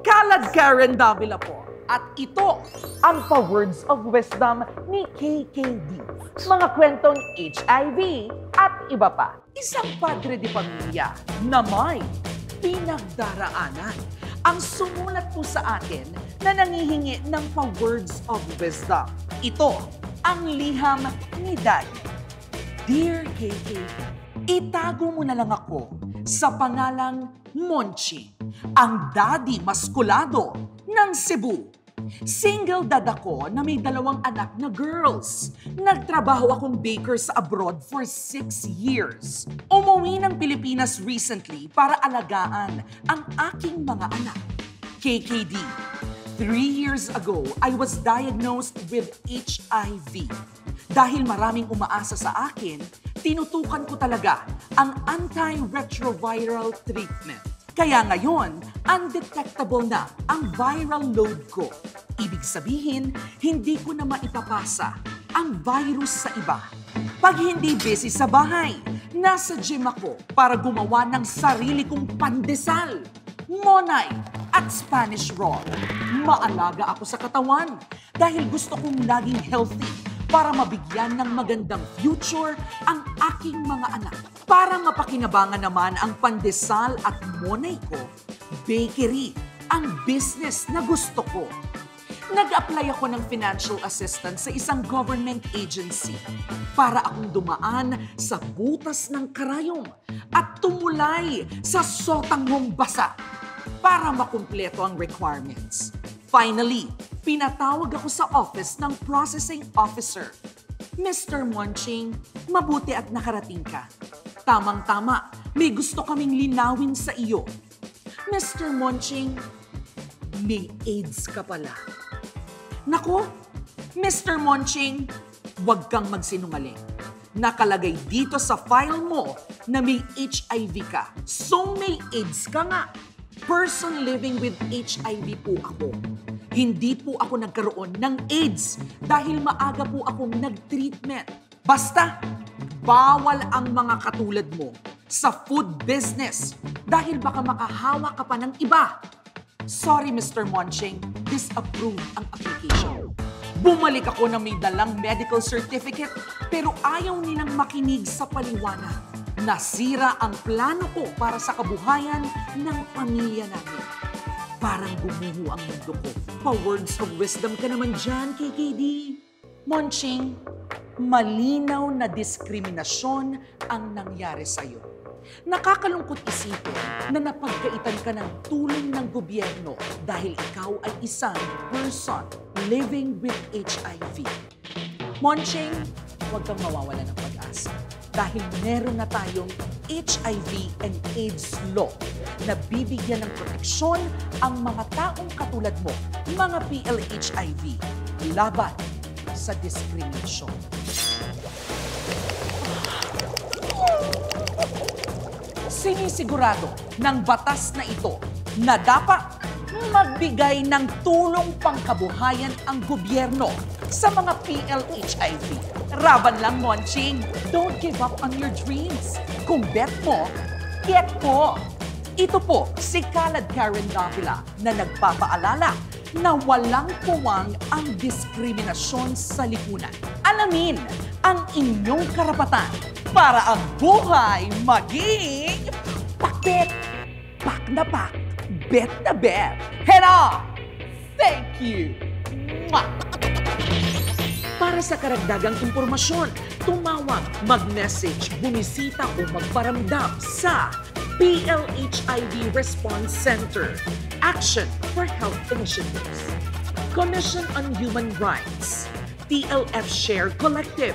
Kalad Karen Davila po. At ito ang pa-words of wisdom ni KKD. Mga kwentong HIV at iba pa. Isang padre de pamilya na may pinagdaraanan ang sumulat po sa atin na nangihingi ng pa-words of wisdom. Ito ang liham ni Daddy. Dear KKD, itago mo na lang ako sa pangalang Monchi, ang daddy maskulado ng Cebu. Single dad ako na may 2 anak na girls. Nagtrabaho akong baker sa abroad for 6 years. Umuwi ng Pilipinas recently para alagaan ang aking mga anak. KKD, 3 years ago, I was diagnosed with HIV. Dahil maraming umaasa sa akin, tinutukan ko talaga ang antiretroviral treatment. Kaya ngayon, undetectable na ang viral load ko. Ibig sabihin, hindi ko na maipapasa ang virus sa iba. Pag hindi busy sa bahay, nasa gym ako para gumawa ng sarili kong pandesal, monay at Spanish roll. Maalaga ako sa katawan dahil gusto kong laging healthy para mabigyan ng magandang future ang aking mga anak. Para mapakinabangan naman ang pandesal at monay ko, bakery ang business na gusto ko. Nag-apply ako ng financial assistance sa isang government agency para akong dumaan sa butas ng karayom at tumulay sa sotang basa para makumpleto ang requirements. Finally, pinatawag ako sa office ng processing officer. Mr. Monching, mabuti at nakarating ka. Tamang-tama, may gusto kaming linawin sa iyo. Mr. Monching, may AIDS ka pala. Nako, Mr. Monching, huwag kang magsinungaling. Nakalagay dito sa file mo na may HIV ka. So may AIDS ka nga. Person living with HIV po ako. Hindi po ako nagkaroon ng AIDS dahil maaga po akong nag-treatment. Basta, bawal ang mga katulad mo sa food business dahil baka makahawa ka pa ng iba. Sorry, Mr. Monching, disapprove ang application. Bumalik ako na may dalang medical certificate pero ayaw nilang makinig sa paliwanag. Nasira ang plano ko para sa kabuhayan ng pamilya namin. Parang gumuho ang mundo ko. Pa-words of wisdom ka naman dyan, KKD. Monching, malinaw na diskriminasyon ang nangyari sa'yo. Nakakalungkot isipin na napagkaitan ka ng tulong ng gobyerno dahil ikaw ay isang person living with HIV. Monching, huwag kang mawawala ng pag-asa dahil meron na tayong HIV and AIDS law na bibigyan ng proteksyon ang mga taong katulad mo, mga PLHIV, laban sa diskriminasyon. Sinisigurado ng batas na ito na dapat magbigay ng tulong pangkabuhayan ang gobyerno sa mga PLHIV. Raban lang, Monching. Don't give up on your dreams. Kung bet mo, get mo. Ito po si Kalad Karen Davila na nagpapaalala na walang puwang ang diskriminasyon sa lipunan. Alamin ang inyong karapatan para ang buhay maging pakbet, pak na pak, bet na bet. Head on! Thank you! Mwah! Para sa karagdagang impormasyon, tumawag, mag-message, bumisita o magparamdam sa PLHIV Response Center, Action for Health Initiatives, Commission on Human Rights, TLF Share Collective,